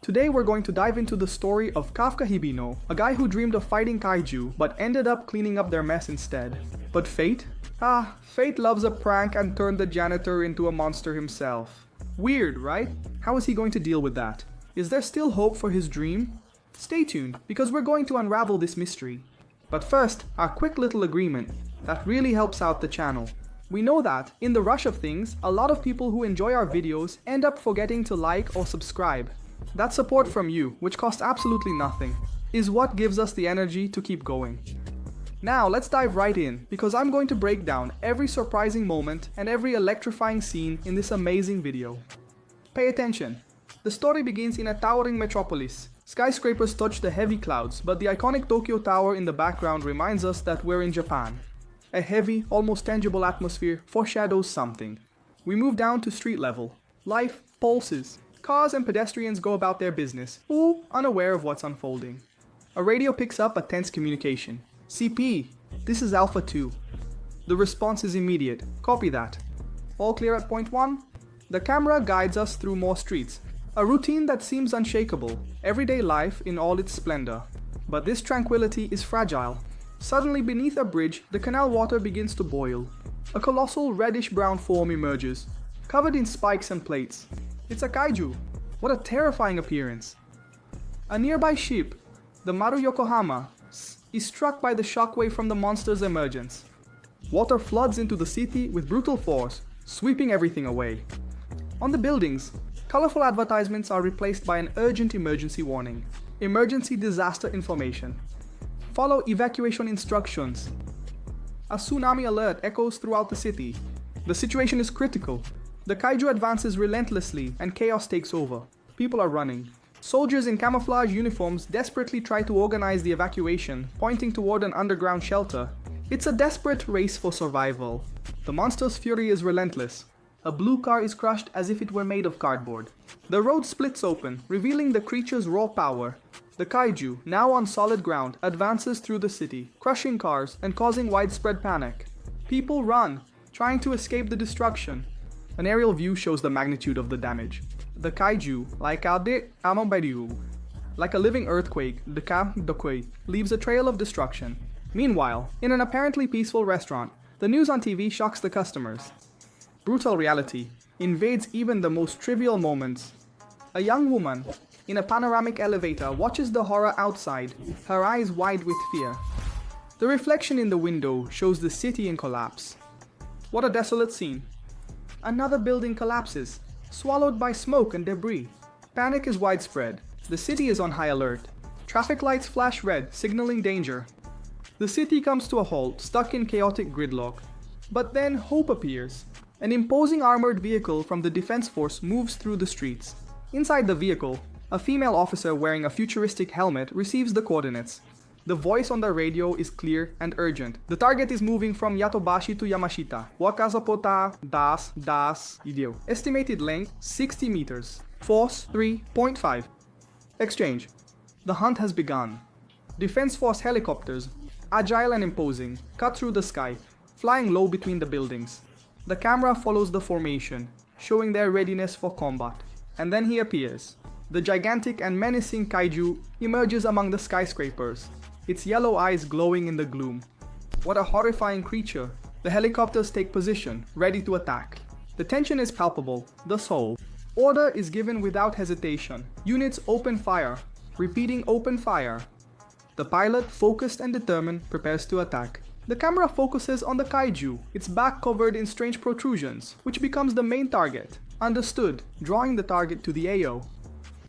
Today we're going to dive into the story of Kafka Hibino, a guy who dreamed of fighting kaiju but ended up cleaning up their mess instead. But fate? Fate loves a prank and turned the janitor into a monster himself. Weird, right? How is he going to deal with that? Is there still hope for his dream? Stay tuned, because we're going to unravel this mystery. But first, our quick little agreement that really helps out the channel. We know that, in the rush of things, a lot of people who enjoy our videos end up forgetting to like or subscribe. That support from you, which costs absolutely nothing, is what gives us the energy to keep going. Now let's dive right in, because I'm going to break down every surprising moment and every electrifying scene in this amazing video. Pay attention. The story begins in a towering metropolis. Skyscrapers touch the heavy clouds, but the iconic Tokyo Tower in the background reminds us that we're in Japan. A heavy, almost tangible atmosphere foreshadows something. We move down to street level. Life pulses. Cars and pedestrians go about their business, all unaware of what's unfolding. A radio picks up a tense communication. CP, this is Alpha 2. The response is immediate. Copy that. All clear at point 1? The camera guides us through more streets. A routine that seems unshakable. Everyday life in all its splendor. But this tranquility is fragile. Suddenly beneath a bridge, the canal water begins to boil. A colossal reddish-brown form emerges, covered in spikes and plates. It's a kaiju. What a terrifying appearance. A nearby ship, the Maru Yokohama, is struck by the shockwave from the monster's emergence. Water floods into the city with brutal force, sweeping everything away. On the buildings, colorful advertisements are replaced by an urgent emergency warning. Emergency disaster information. Follow evacuation instructions. A tsunami alert echoes throughout the city. The situation is critical. The kaiju advances relentlessly and chaos takes over. People are running. Soldiers in camouflage uniforms desperately try to organize the evacuation, pointing toward an underground shelter. It's a desperate race for survival. The monster's fury is relentless. A blue car is crushed as if it were made of cardboard. The road splits open, revealing the creature's raw power. The kaiju, now on solid ground, advances through the city, crushing cars and causing widespread panic. People run, trying to escape the destruction. An aerial view shows the magnitude of the damage. The kaiju, like a living earthquake, leaves a trail of destruction. Meanwhile, in an apparently peaceful restaurant, the news on TV shocks the customers. Brutal reality invades even the most trivial moments. A young woman, in a panoramic elevator, watches the horror outside, her eyes wide with fear. The reflection in the window shows the city in collapse. What a desolate scene. Another building collapses, swallowed by smoke and debris. Panic is widespread. The city is on high alert. Traffic lights flash red, signaling danger. The city comes to a halt, stuck in chaotic gridlock. But then hope appears. An imposing armored vehicle from the defense force moves through the streets. Inside the vehicle, a female officer wearing a futuristic helmet receives the coordinates. The voice on the radio is clear and urgent. The target is moving from Yatobashi to Yamashita. Wakazapota das Idio. Estimated length 60 meters. Force 3.5. Exchange. The hunt has begun. Defense Force helicopters, agile and imposing, cut through the sky, flying low between the buildings. The camera follows the formation, showing their readiness for combat. And then he appears. The gigantic and menacing kaiju emerges among the skyscrapers, its yellow eyes glowing in the gloom. What a horrifying creature. The helicopters take position, ready to attack. The tension is palpable, thus whole. Order is given without hesitation. Units open fire, repeating open fire. The pilot, focused and determined, prepares to attack. The camera focuses on the kaiju, its back covered in strange protrusions, which becomes the main target. Understood, drawing the target to the AO.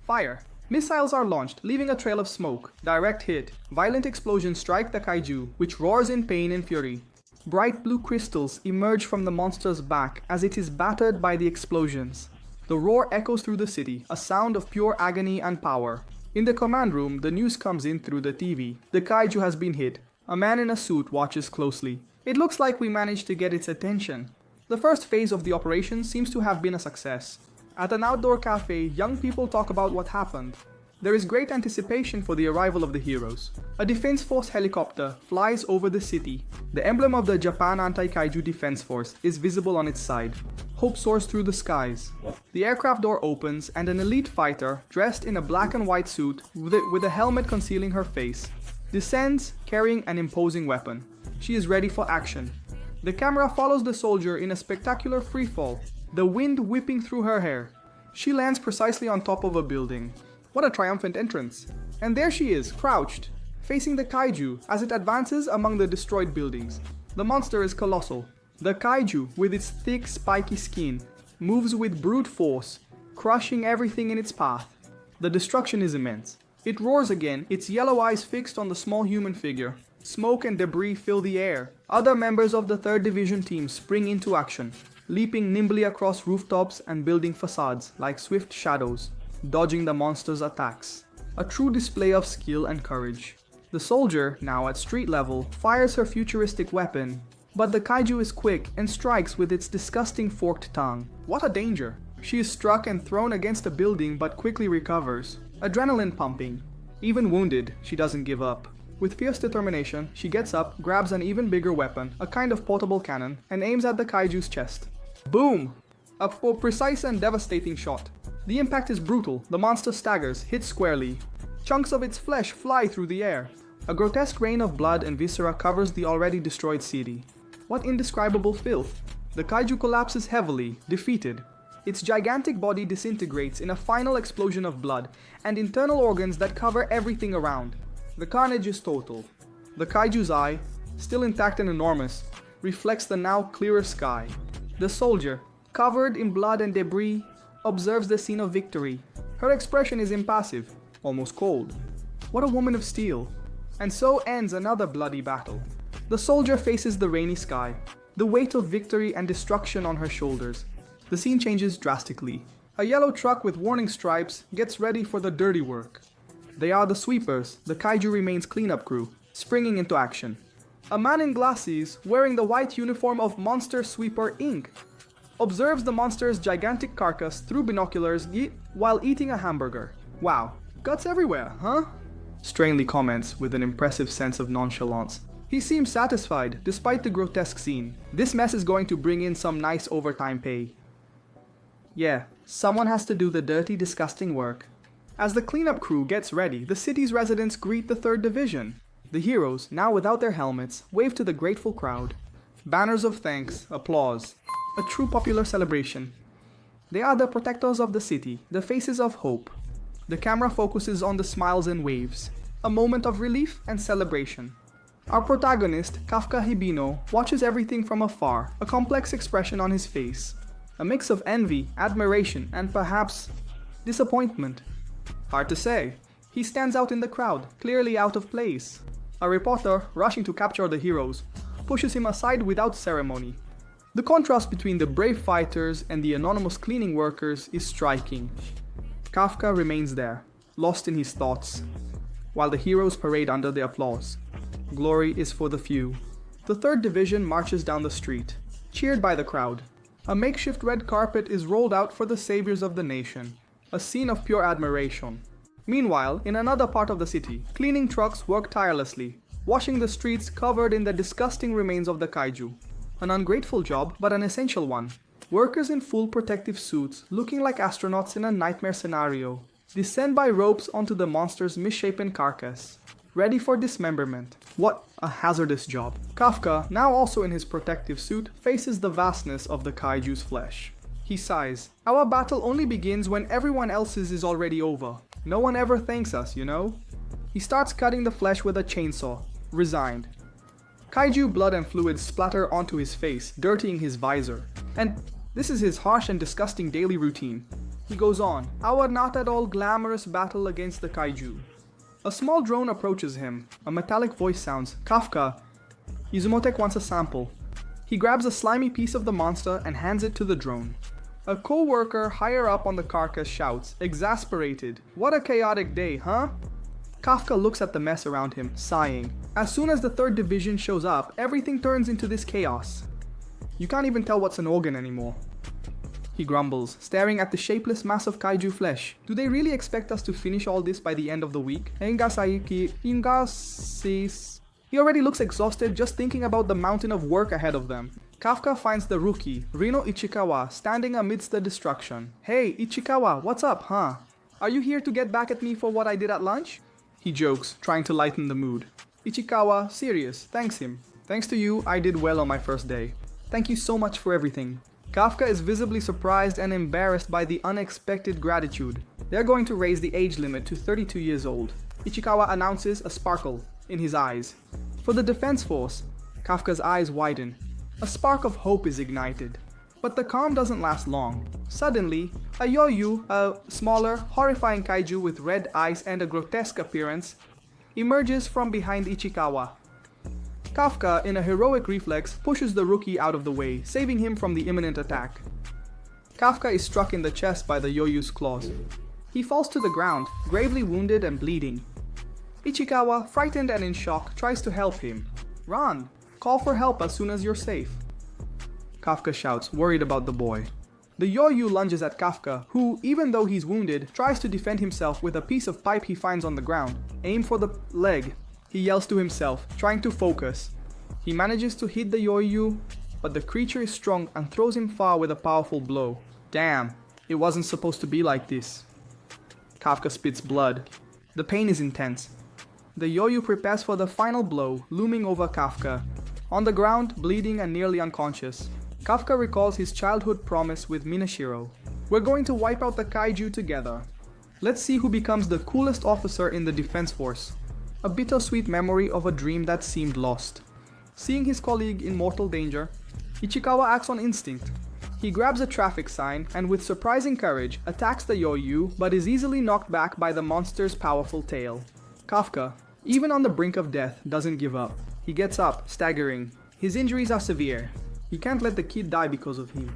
Fire. Missiles are launched, leaving a trail of smoke. Direct hit. Violent explosions strike the kaiju, which roars in pain and fury. Bright blue crystals emerge from the monster's back as it is battered by the explosions. The roar echoes through the city, a sound of pure agony and power. In the command room, the news comes in through the TV. The kaiju has been hit. A man in a suit watches closely. It looks like we managed to get its attention. The first phase of the operation seems to have been a success. At an outdoor cafe, young people talk about what happened. There is great anticipation for the arrival of the heroes. A Defense Force helicopter flies over the city. The emblem of the Japan Anti-Kaiju Defense Force is visible on its side. hope soars through the skies. The aircraft door opens and an elite fighter, dressed in a black and white suit with a helmet concealing her face, descends carrying an imposing weapon. She is ready for action. The camera follows the soldier in a spectacular freefall, the wind whipping through her hair. She lands precisely on top of a building. What a triumphant entrance. And there she is, crouched, facing the kaiju as it advances among the destroyed buildings. The monster is colossal. The kaiju, with its thick, spiky skin, moves with brute force, crushing everything in its path. The destruction is immense. It roars again, its yellow eyes fixed on the small human figure. Smoke and debris fill the air. Other members of the 3rd Division team spring into action, leaping nimbly across rooftops and building facades like swift shadows, dodging the monster's attacks. A true display of skill and courage. The soldier, now at street level, fires her futuristic weapon, but the kaiju is quick and strikes with its disgusting forked tongue. What a danger! She is struck and thrown against a building but quickly recovers. Adrenaline pumping. Even wounded, she doesn't give up. With fierce determination, she gets up, grabs an even bigger weapon, a kind of portable cannon, and aims at the kaiju's chest. Boom! A precise and devastating shot. The impact is brutal. The monster staggers, hits squarely. Chunks of its flesh fly through the air. A grotesque rain of blood and viscera covers the already destroyed city. What indescribable filth! The kaiju collapses heavily, defeated. Its gigantic body disintegrates in a final explosion of blood and internal organs that cover everything around. The carnage is total. The kaiju's eye, still intact and enormous, reflects the now clearer sky. The soldier, covered in blood and debris, observes the scene of victory. Her expression is impassive, almost cold. What a woman of steel! And so ends another bloody battle. The soldier faces the rainy sky, the weight of victory and destruction on her shoulders. The scene changes drastically. A yellow truck with warning stripes gets ready for the dirty work. They are the sweepers, the kaiju remains cleanup crew, springing into action. A man in glasses, wearing the white uniform of Monster Sweeper Inc., observes the monster's gigantic carcass through binoculars while eating a hamburger. Wow, guts everywhere, huh? Strainley comments with an impressive sense of nonchalance. He seems satisfied, despite the grotesque scene. This mess is going to bring in some nice overtime pay. Yeah, someone has to do the dirty, disgusting work. As the cleanup crew gets ready, the city's residents greet the 3rd Division. The heroes, now without their helmets, wave to the grateful crowd. Banners of thanks, applause. A true popular celebration. They are the protectors of the city, the faces of hope. The camera focuses on the smiles and waves. A moment of relief and celebration. Our protagonist, Kafka Hibino, watches everything from afar, a complex expression on his face. A mix of envy, admiration, and perhaps disappointment. Hard to say. He stands out in the crowd, clearly out of place. A reporter, rushing to capture the heroes, pushes him aside without ceremony. The contrast between the brave fighters and the anonymous cleaning workers is striking. Kafka remains there, lost in his thoughts, while the heroes parade under the applause. Glory is for the few. The 3rd Division marches down the street, cheered by the crowd. A makeshift red carpet is rolled out for the saviors of the nation, a scene of pure admiration. Meanwhile, in another part of the city, cleaning trucks work tirelessly, washing the streets covered in the disgusting remains of the kaiju. An ungrateful job, but an essential one. Workers in full protective suits, looking like astronauts in a nightmare scenario, descend by ropes onto the monster's misshapen carcass, ready for dismemberment. What a hazardous job. Kafka, now also in his protective suit, faces the vastness of the kaiju's flesh. He sighs. Our battle only begins when everyone else's is already over. No one ever thanks us, you know? He starts cutting the flesh with a chainsaw, resigned. Kaiju blood and fluids splatter onto his face, dirtying his visor. And this is his harsh and disgusting daily routine. He goes on, our not at all glamorous battle against the kaiju. A small drone approaches him. A metallic voice sounds, Kafka, Izumotek wants a sample. He grabs a slimy piece of the monster and hands it to the drone. A co-worker higher up on the carcass shouts, exasperated, what a chaotic day, huh? Kafka looks at the mess around him, sighing. As soon as the 3rd Division shows up, everything turns into this chaos. You can't even tell what's an organ anymore. He grumbles, staring at the shapeless mass of kaiju flesh. Do they really expect us to finish all this by the end of the week? He already looks exhausted just thinking about the mountain of work ahead of them. Kafka finds the rookie, Rino Ichikawa, standing amidst the destruction. "Hey, Ichikawa, what's up, huh? Are you here to get back at me for what I did at lunch?" He jokes, trying to lighten the mood. Ichikawa, serious, thanks him. "Thanks to you, I did well on my first day. Thank you so much for everything." Kafka is visibly surprised and embarrassed by the unexpected gratitude. They're going to raise the age limit to 32 years old. Ichikawa announces a sparkle in his eyes. For the Defense Force, Kafka's eyes widen. A spark of hope is ignited. But the calm doesn't last long. Suddenly, a Yoyu, a smaller, horrifying kaiju with red eyes and a grotesque appearance, emerges from behind Ichikawa. Kafka, in a heroic reflex, pushes the rookie out of the way, saving him from the imminent attack. Kafka is struck in the chest by the Yoyu's claws. He falls to the ground, gravely wounded and bleeding. Ichikawa, frightened and in shock, tries to help him. "Run! Call for help as soon as you're safe." Kafka shouts, worried about the boy. The Yoyu lunges at Kafka, who, even though he's wounded, tries to defend himself with a piece of pipe he finds on the ground. "Aim for the leg," he yells to himself, trying to focus. He manages to hit the Yoyu, but the creature is strong and throws him far with a powerful blow. Damn, it wasn't supposed to be like this. Kafka spits blood. The pain is intense. The Yoyu prepares for the final blow, looming over Kafka. On the ground, bleeding and nearly unconscious, Kafka recalls his childhood promise with Minashiro. "We're going to wipe out the kaiju together. Let's see who becomes the coolest officer in the Defense Force." A bittersweet memory of a dream that seemed lost. Seeing his colleague in mortal danger, Ichikawa acts on instinct. He grabs a traffic sign and with surprising courage attacks the Yoyu, but is easily knocked back by the monster's powerful tail. Kafka, even on the brink of death, doesn't give up. He gets up, staggering. His injuries are severe. He can't let the kid die because of him.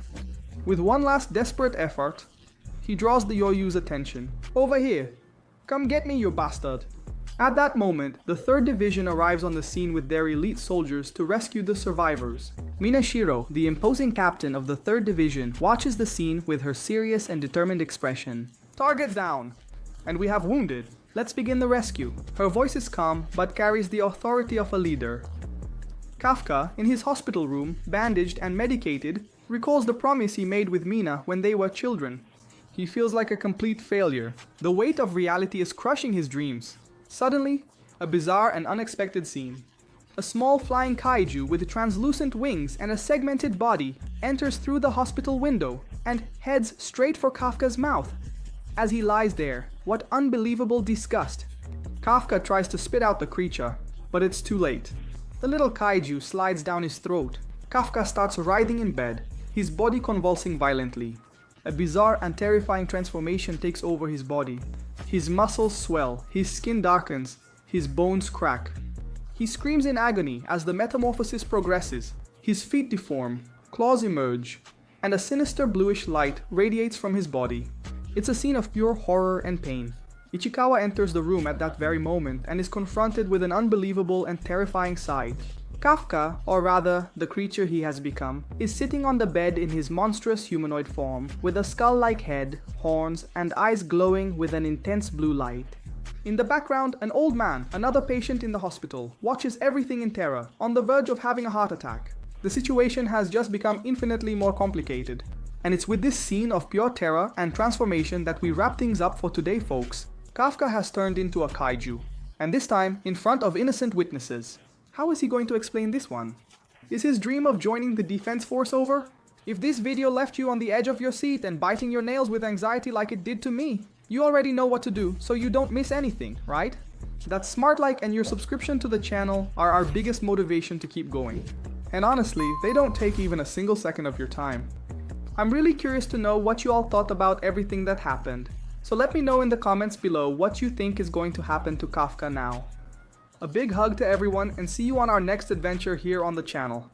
With one last desperate effort, he draws the Yoyu's attention. "Over here! Come get me, you bastard!" At that moment, the 3rd Division arrives on the scene with their elite soldiers to rescue the survivors. Minashiro, the imposing captain of the 3rd Division, watches the scene with her serious and determined expression. "Target down! And we have wounded. Let's begin the rescue." Her voice is calm, but carries the authority of a leader. Kafka, in his hospital room, bandaged and medicated, recalls the promise he made with Mina when they were children. He feels like a complete failure. The weight of reality is crushing his dreams. Suddenly, a bizarre and unexpected scene. A small flying kaiju with translucent wings and a segmented body enters through the hospital window and heads straight for Kafka's mouth. As he lies there, what unbelievable disgust. Kafka tries to spit out the creature, but it's too late. The little kaiju slides down his throat. Kafka starts writhing in bed, his body convulsing violently. A bizarre and terrifying transformation takes over his body. His muscles swell, his skin darkens, his bones crack. He screams in agony as the metamorphosis progresses. His feet deform, claws emerge, and a sinister bluish light radiates from his body. It's a scene of pure horror and pain. Ichikawa enters the room at that very moment and is confronted with an unbelievable and terrifying sight. Kafka, or rather, the creature he has become, is sitting on the bed in his monstrous humanoid form, with a skull-like head, horns, and eyes glowing with an intense blue light. In the background, an old man, another patient in the hospital, watches everything in terror, on the verge of having a heart attack. The situation has just become infinitely more complicated. And it's with this scene of pure terror and transformation that we wrap things up for today, folks. Kafka has turned into a kaiju, and this time in front of innocent witnesses. How is he going to explain this one? Is his dream of joining the Defense Force over? If this video left you on the edge of your seat and biting your nails with anxiety like it did to me, you already know what to do so you don't miss anything, right? That smart like and your subscription to the channel are our biggest motivation to keep going. And honestly, they don't take even a single second of your time. I'm really curious to know what you all thought about everything that happened. So let me know in the comments below what you think is going to happen to Kafka now. A big hug to everyone and see you on our next adventure here on the channel.